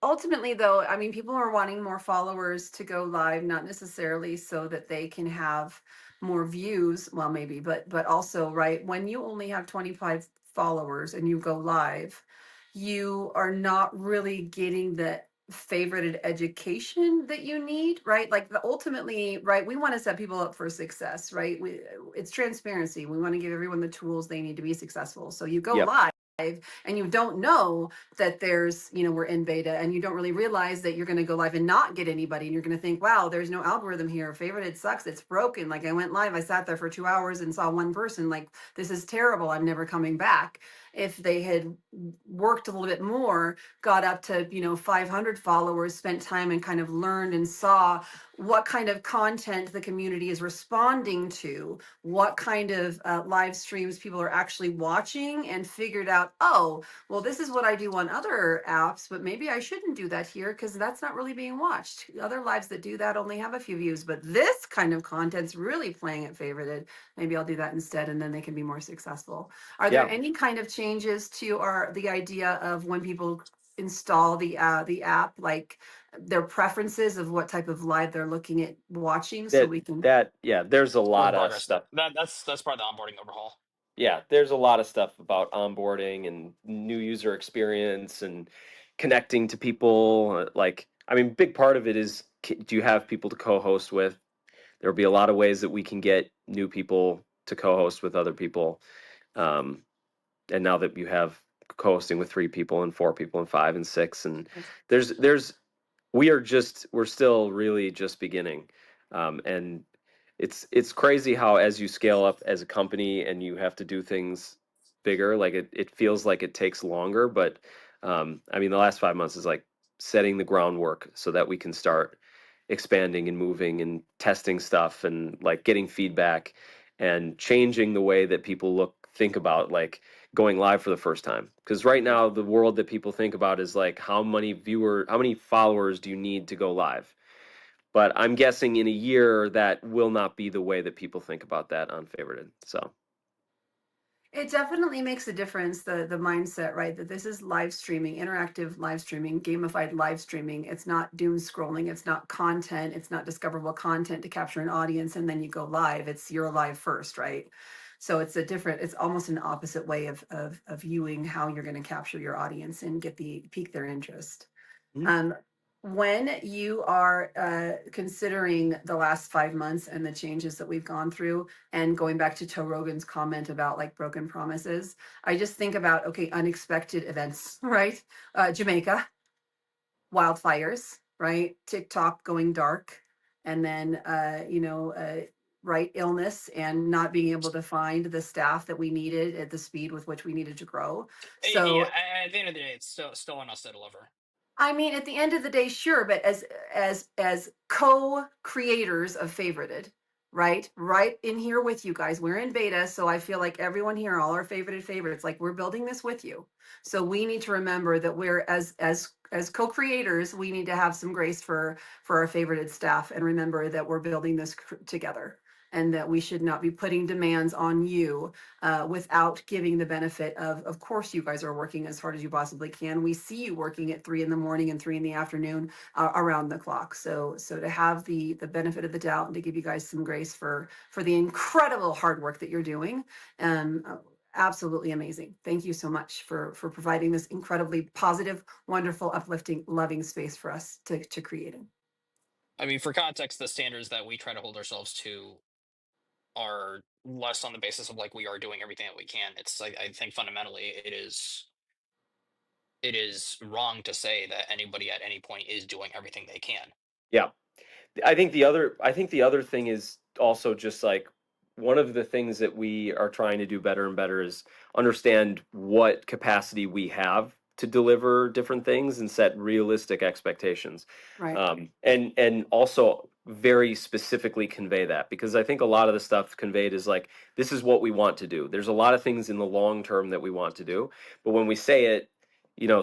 ultimately, though, I mean, people are wanting more followers to go live, not necessarily so that they can have more views. Well, maybe, but also, right, when you only have 25 followers and you go live, you are not really getting the favorited education that you need, right? Like the ultimately, right, we want to set people up for success, right? It's transparency. We want to give everyone the tools they need to be successful. So you go Yep. live and you don't know that there's, we're in beta, and you don't really realize that you're going to go live and not get anybody, and you're going to think, wow, there's no algorithm here, favorited sucks, it's broken, like I went live, I sat there for 2 hours and saw one person, like this is terrible, I'm never coming back. If they had worked a little bit more, got up to 500 followers, spent time and kind of learned and saw what kind of content the community is responding to, what kind of live streams people are actually watching, and figured out, oh, well, this is what I do on other apps, but maybe I shouldn't do that here because that's not really being watched. Other lives that do that only have a few views, but this kind of content's really playing it favorited. Maybe I'll do that instead, and then they can be more successful. Are there Yeah. any kind of changes to the idea of when people install the app, like their preferences of what type of live they're looking at watching, so we can? Yeah, there's a Or lot of progress. stuff. That's part of the onboarding overhaul. Yeah, there's a lot of stuff about onboarding and new user experience and connecting to people. Like, I mean, big part of it is, do you have people to co-host with? There'll be a lot of ways that we can get new people to co-host with other people. Um, and now that you have co-hosting with 3 people and 4 people and 5 and 6, and there's we're still really just beginning. And it's crazy how, as you scale up as a company and you have to do things bigger, like it feels like it takes longer. But I mean, the last 5 months is like setting the groundwork so that we can start expanding and moving and testing stuff and like getting feedback and changing the way that people think about like going live for the first time. Because right now the world that people think about is like, how many followers do you need to go live? But I'm guessing in a year that will not be the way that people think about that on favorited. So It definitely makes a difference, the mindset, right? That this is live streaming, interactive live streaming, gamified live streaming. It's not doom scrolling, it's not content, it's not discoverable content to capture an audience and then you go live. It's you're live first, right? So it's almost an opposite way of viewing how you're going to capture your audience and pique their interest. mhm. Um, when you are considering the last 5 months and the changes that we've gone through, and going back to Joe Rogan's comment about like broken promises, I just think about, okay, unexpected events, right? Jamaica, wildfires, right? TikTok going dark, and then, right, illness and not being able to find the staff that we needed at the speed with which we needed to grow. Yeah, So at the end of the day, it's still on us to deliver. I mean, at the end of the day, sure, but as co-creators of Favorited, right? Right in here with you guys. We're in beta, so I feel like everyone here, all our favorited favorites, like we're building this with you. So we need to remember that we're as co-creators, we need to have some grace for our favorited staff, and remember that we're building this together, and that we should not be putting demands on you without giving the benefit of course, you guys are working as hard as you possibly can. We see you working at 3 in the morning and 3 in the afternoon around the clock. So to have the benefit of the doubt and to give you guys some grace for the incredible hard work that you're doing. Absolutely amazing. Thank you so much for providing this incredibly positive, wonderful, uplifting, loving space for us to create in. I mean, for context, the standards that we try to hold ourselves to are less on the basis of like we are doing everything that we can. It's like I think fundamentally it is wrong to say that anybody at any point is doing everything they can. Yeah. I think the other thing is also just like, one of the things that we are trying to do better and better is understand what capacity we have to deliver different things and set realistic expectations. Right. And also very specifically convey that, because I think a lot of the stuff conveyed is like, this is what we want to do. There's a lot of things in the long term that we want to do, but when we say it,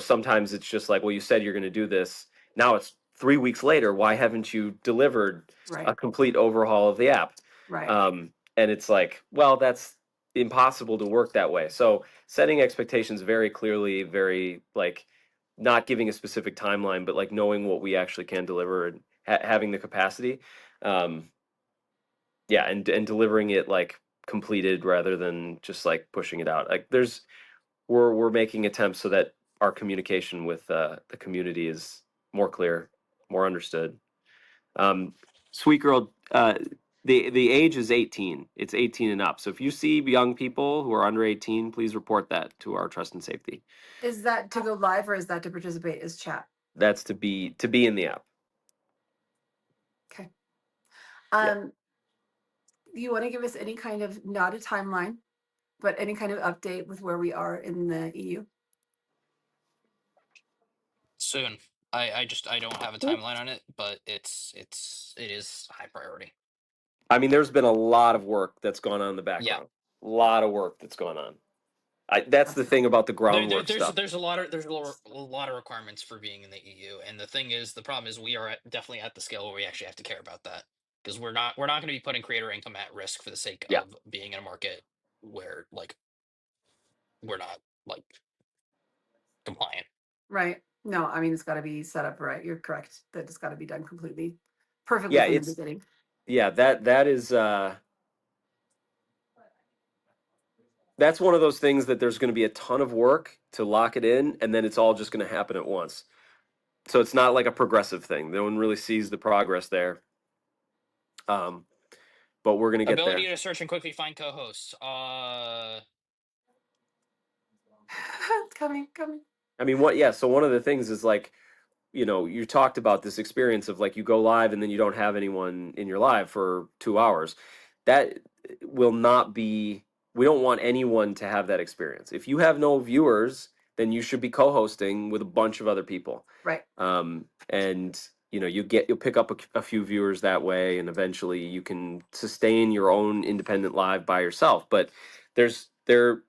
sometimes it's just like, well, you said you're going to do this. Now it's 3 weeks later. Why haven't you delivered Right. a complete overhaul of the app? Right. And it's like, well, that's impossible to work that way. So setting expectations very clearly, very like not giving a specific timeline, but like knowing what we actually can deliver and having the capacity. Um, yeah, and delivering it like completed rather than just like pushing it out. Like we're making attempts so that our communication with the community is more clear, more understood. Sweet girl, the age is 18. It's 18 and up. So if you see young people who are under 18, please report that to our trust and safety. Is that to go live or is that to participate as chat? That's to be in the app. Okay. Yeah. You want to give us any kind of, not a timeline, but any kind of update with where we are in the EU? Soon. I don't have a timeline on it, but it is high priority. I mean, there's been a lot of work that's gone on in the Yeah. background. A lot of work that's gone on. That's the thing about the groundwork stuff. There's a lot of a lot of requirements for being in the EU, and the problem is we are definitely at the scale where we actually have to care about that, because we're not going to be putting creator income at risk for the sake Yeah. of being in a market where like we're not like compliant. Right. No, I mean, it's got to be set up right. You're correct. That it's got to be done completely, perfectly Yeah, from the it's beginning. yeah, that is that's one of those things that there's going to be a ton of work to lock it in, and then it's all just going to happen at once. So it's not like a progressive thing. No one really sees the progress there. But we're going to get Ability there. to search and quickly find co-hosts. It's coming. I mean, yeah, so one of the things is like, you talked about this experience of like you go live and then you don't have anyone in your live for 2 hours. That will not be, we don't want anyone to have that experience. If you have no viewers, then you should be co-hosting with a bunch of other people. Right. And you'll pick up a few viewers that way, and eventually you can sustain your own independent live by yourself. But there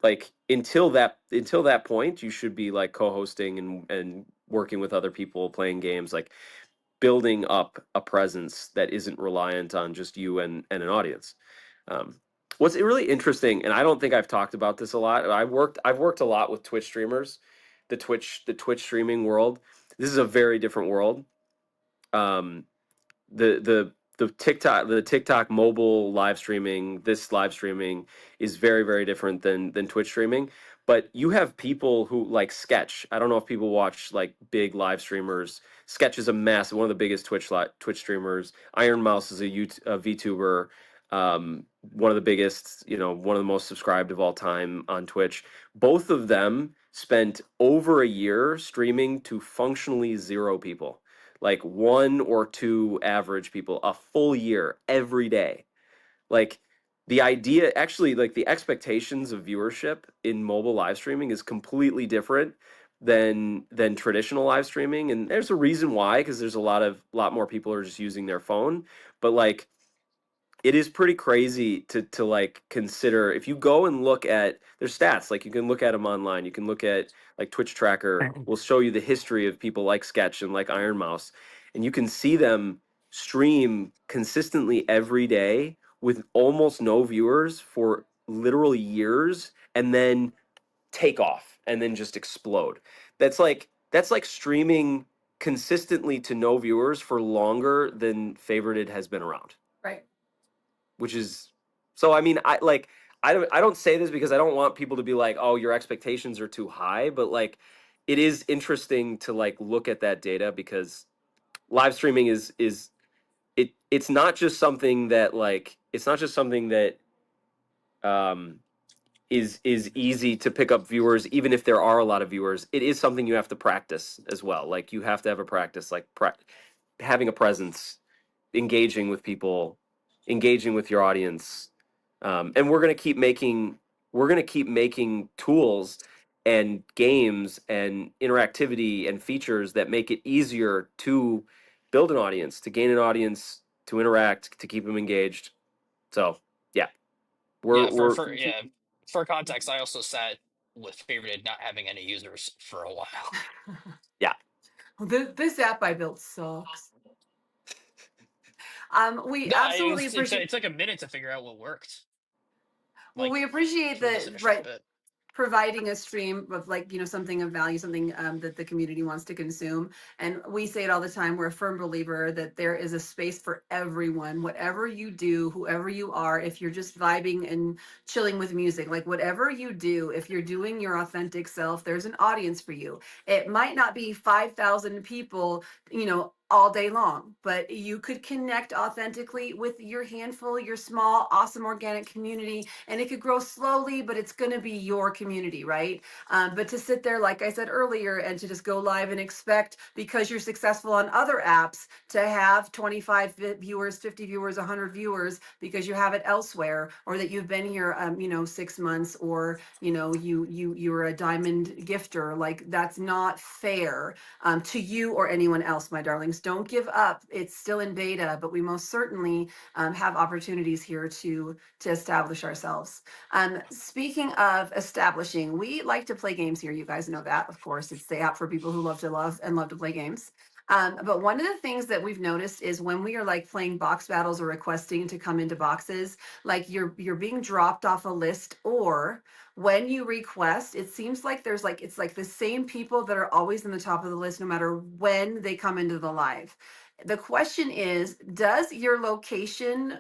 like until that point, you should be like co-hosting and working with other people, playing games, like building up a presence that isn't reliant on just you and an audience. What's really interesting, and I don't think I've talked about this a lot. I've worked a lot with Twitch streamers, the Twitch streaming world. This is a very different world. Um, the TikTok mobile live streaming, this live streaming is very, very different than Twitch streaming. But you have people who like Sketch. I don't know if people watch like big live streamers. Sketch is a massive, one of the biggest Twitch streamers. Iron Mouse is a VTuber, one of the biggest, one of the most subscribed of all time on Twitch. Both of them spent over a year streaming to functionally zero people, like one or two average people, a full year every day. Like the idea, actually, like the expectations of viewership in mobile live streaming is completely different than traditional live streaming, and there's a reason why, because there's a lot more people are just using their phone. But like it is pretty crazy to like consider. If you go and look at their stats, like you can look at them online, you can look at like Twitch Tracker will show you the history of people like Sketch and like Iron Mouse, and you can see them stream consistently every day with almost no viewers for literal years, and then take off and then just explode. That's like streaming consistently to no viewers for longer than Favorited has been around, Right. which is, so I mean, I don't say this because I don't want people to be like, oh, your expectations are too high, but like it is interesting to like look at that data, because live streaming it's not just something that like it's not just something that um is easy to pick up viewers. Even if there are a lot of viewers, it is something you have to practice as well. Like you have to have a practice, like having a presence, engaging with people, engaging with your audience. And we're going to keep making tools and games and interactivity and features that make it easier to build an audience, to gain an audience, to interact, to keep them engaged. So yeah, we're Yeah, we're for context, I also sat with favorited not having any users for a while. yeah. Well, this app I built sucks. We Yeah, absolutely appreciate. it's like a minute to figure out what worked. Well, Like we appreciate through this the initial right. bit. providing a stream of like, something of value, something that the community wants to consume. And we say it all the time. We're a firm believer that there is a space for everyone, whatever you do, whoever you are. If you're just vibing and chilling with music, like whatever you do, if you're doing your authentic self, there's an audience for you. It might not be 5,000 people, all day long, but you could connect authentically with your handful, your small, awesome organic community, and it could grow slowly, but it's going to be your community, right? But to sit there, like I said earlier, and to just go live and expect because you're successful on other apps to have 25 viewers, 50 viewers, 100 viewers because you have it elsewhere, or that you've been here, 6 months, or you're a diamond gifter, like that's not fair to you or anyone else, my darlings. Don't give up. It's still in beta, but we most certainly have opportunities here to establish ourselves. Speaking of establishing, we like to play games here. You guys know that, of course. It's the app for people who love to play games. But one of the things that we've noticed is when we are like playing box battles or requesting to come into boxes, like you're being dropped off a list, or when you request, it seems like it's like the same people that are always in the top of the list no matter when they come into the live. The question is, does your location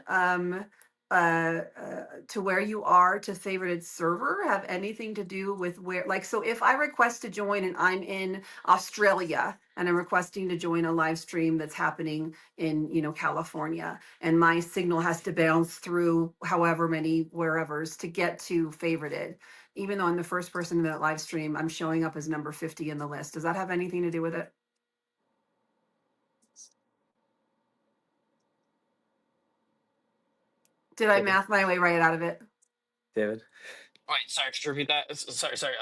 to where you are to favorited server have anything to do with where, like, so if I request to join and I'm in Australia and I'm requesting to join a live stream that's happening in, California, and my signal has to bounce through however many wherevers to get to favorited, even though I'm the first person in that live stream, I'm showing up as number 50 in the list. Does that have anything to do with it? Did I David? math my way right out of it? David? Wait, sorry, could you repeat that? Sorry.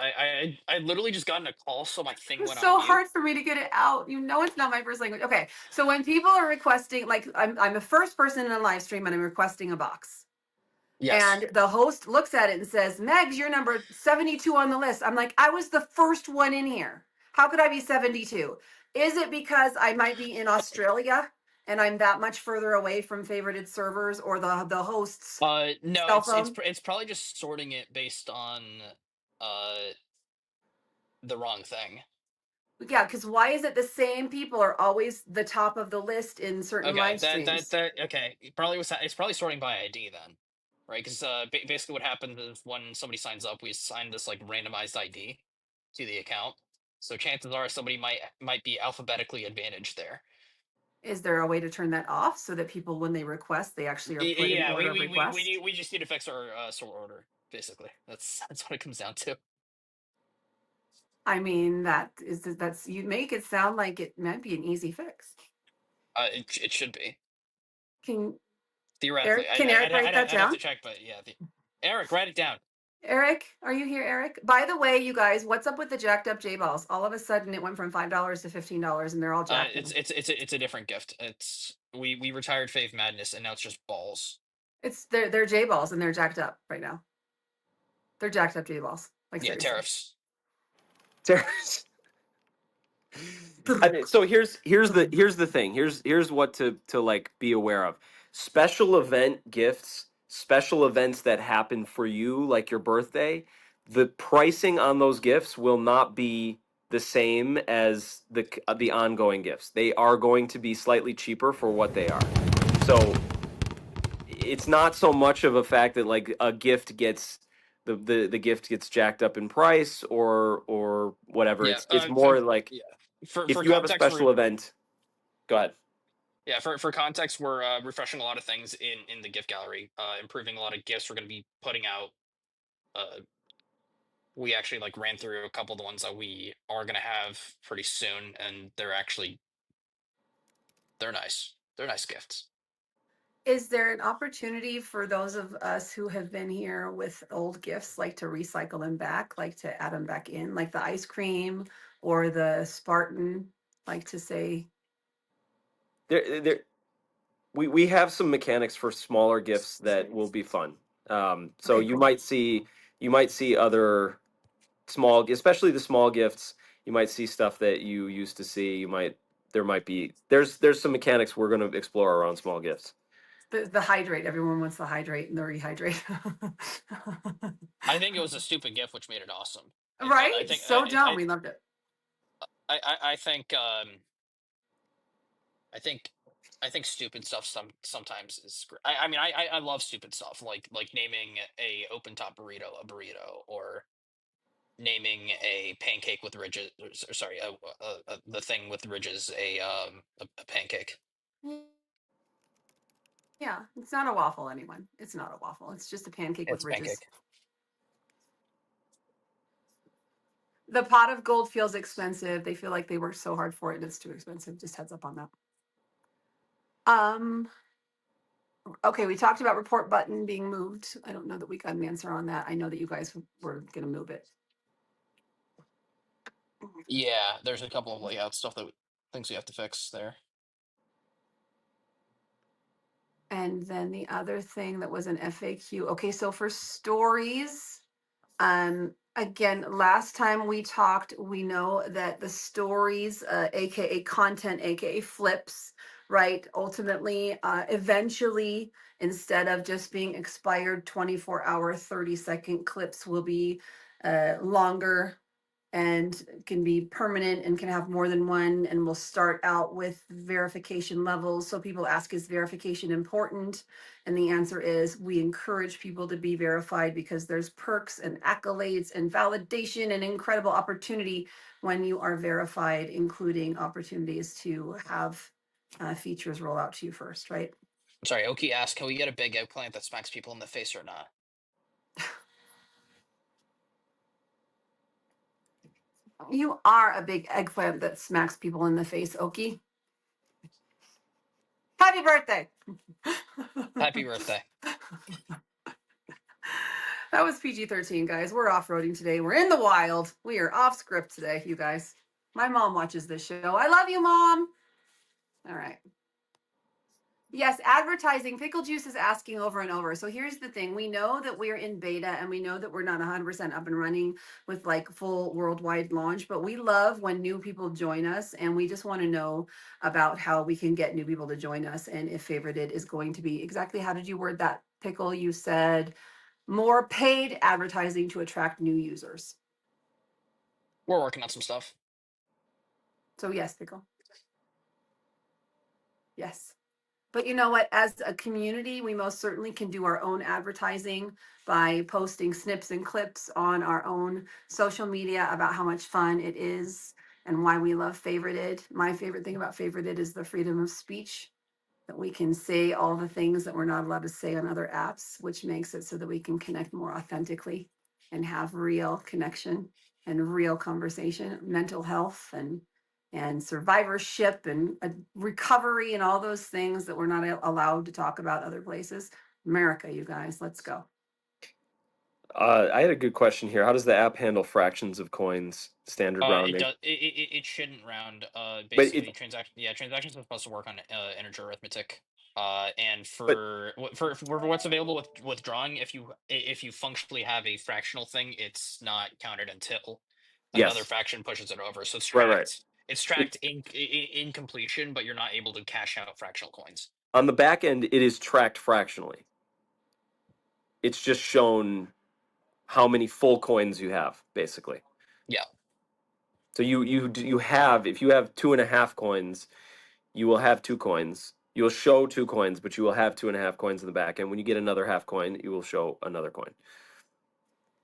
I literally just got in a call, so my thing It's went on so mute. hard for me to get it out. It's not my first language. Okay, so when people are requesting, like I'm the first person in a live stream and I'm requesting a box, Yes. and the host looks at it and says, "Megs, you're number 72 on the list." I'm like, I was the first one in here. How could I be 72? Is it because I might be in Australia and I'm that much further away from favorited servers, or the host's No, cell it's phone? it's probably just sorting it based on uh the wrong thing. Yeah, because why is it the same people are always the top of the list in certain Okay, live streams? okay. It's probably sorting by ID then, right? Because basically what happens is when somebody signs up, we assign this like randomized ID to the account. So chances are somebody might be alphabetically advantaged there. Is there a way to turn that off so that people, when they request, they actually are put in Yeah, order of request? we just need to fix our sort order. Basically, that's what it comes down to. I mean, that's you make it sound like it might be an easy fix. It should be Can theoretically. Eric can Eric write that I'd have to down? check, but yeah. Eric, write it down. Eric, are you here, Eric? By the way, you guys, what's up with the jacked up J balls? All of a sudden, it went from $5 to $15, and they're all jacked. It's a different gift. It's we retired Fave Madness, and now it's just balls. They're J balls, and they're jacked up right now. They're jacked up J balls, like Yeah, seriously. tariffs. I mean, so here's the thing. Here's what to like be aware of. Special event gifts, special events that happen for you, like your birthday. The pricing on those gifts will not be the same as the ongoing gifts. They are going to be slightly cheaper for what they are. So it's not so much of a fact that like a gift gets the gift gets jacked up in price or whatever. Yeah. It's more like Yeah. if For you have a context, special event, go ahead. yeah, for context, we're refreshing a lot of things in the gift gallery, improving a lot of gifts. We're going to be putting out. Uh, we actually like ran through a couple of the ones that we are going to have pretty soon, and they're nice. They're nice gifts. Is there an opportunity for those of us who have been here with old gifts, like to recycle them back, like to add them back in, like the ice cream or the Spartan, like to say, There we have some mechanics for smaller gifts that will be fun. So okay, cool. You might see other small, especially the small gifts. You might see stuff that you used to see. There's some mechanics we're going to explore around small gifts. The hydrate. Everyone wants the hydrate and the rehydrate. I think it was a stupid GIF, which made it awesome. I Right? think So dumb. We loved it. I think I think I think stupid stuff sometimes is. I mean I love stupid stuff like naming a open top burrito a burrito, or naming a pancake with ridges. Sorry, the thing with ridges a pancake. Yeah, it's not a waffle, anyone. It's not a waffle. It's just a pancake with It's a ridges. pancake. The pot of gold feels expensive. They feel like they worked so hard for it and it's too expensive. Just heads up on that. Okay, we talked about report button being moved. I don't know that we got an answer on that. I know that you guys were going to move it. Yeah, there's a couple of layout stuff things we have to fix there. And then the other thing that was an FAQ. Okay, so for stories, again, last time we talked, we know that the stories, aka content, aka flips, right? Ultimately, eventually, instead of just being expired 24-hour, 30-second clips, will be longer and can be permanent and can have more than one, and will start out with verification levels. So people ask, is verification important? And the answer is, we encourage people to be verified because there's perks and accolades and validation and incredible opportunity when you are verified, including opportunities to have features roll out to you first, right? I'm sorry, Oki asked, can we get a big eggplant that smacks people in the face or not? You are a big eggplant that smacks people in the face, Oki. Happy birthday. Happy birthday. That was PG-13, guys. We're off-roading today. We're in the wild. We are off script today, you guys. My mom watches this show. I love you, Mom. All right. Yes, advertising. Pickle Juice is asking over and over. So here's the thing. We know that we're in beta and we know that we're not 100% up and running with like full worldwide launch, but we love when new people join us, and we just want to know about how we can get new people to join us, and if Favorited is going to be exactly, how did you word that, Pickle? You said more paid advertising to attract new users. We're working on some stuff. So yes, Pickle. Yes. But you know what? As a community, we most certainly can do our own advertising by posting snips and clips on our own social media about how much fun it is and why we love Favorited. My favorite thing about Favorited is the freedom of speech, that we can say all the things that we're not allowed to say on other apps, which makes it so that we can connect more authentically and have real connection and real conversation, mental health and survivorship and recovery and all those things that we're not allowed to talk about other places. America, you guys, let's go. I had a good question here. How does the app handle fractions of coins, standard It rounding? does. It shouldn't round. But it, Basically, transactions are supposed to work on integer arithmetic. And but for what's available with drawing, if you functionally have a fractional thing, it's not counted until another yes, fraction pushes it over. So it's right, right. tracked. It's tracked in completion, but you're not able to cash out fractional coins. On the back end, it is tracked fractionally. It's just shown how many full coins you have, basically. Yeah. So you have, if you have 2.5 coins, you will have 2 coins. You'll show 2 coins, but you will have 2.5 coins in the back. And when you get another half coin, you will show another coin.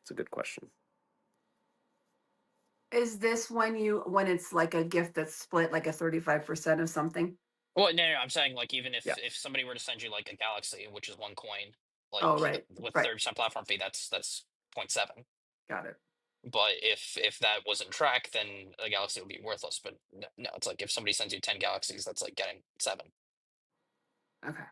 It's a good question. Is this when it's like a gift that's split like a 35% of something? Well, no, I'm saying like even Yeah. if somebody were to send you like a galaxy, which is 1 coin, Oh, like right. with Right. 30% platform fee, that's 0.7. Got it. But if that wasn't tracked, then a galaxy would be worthless. But no, it's like if somebody sends you 10 galaxies, that's like getting 7. Okay.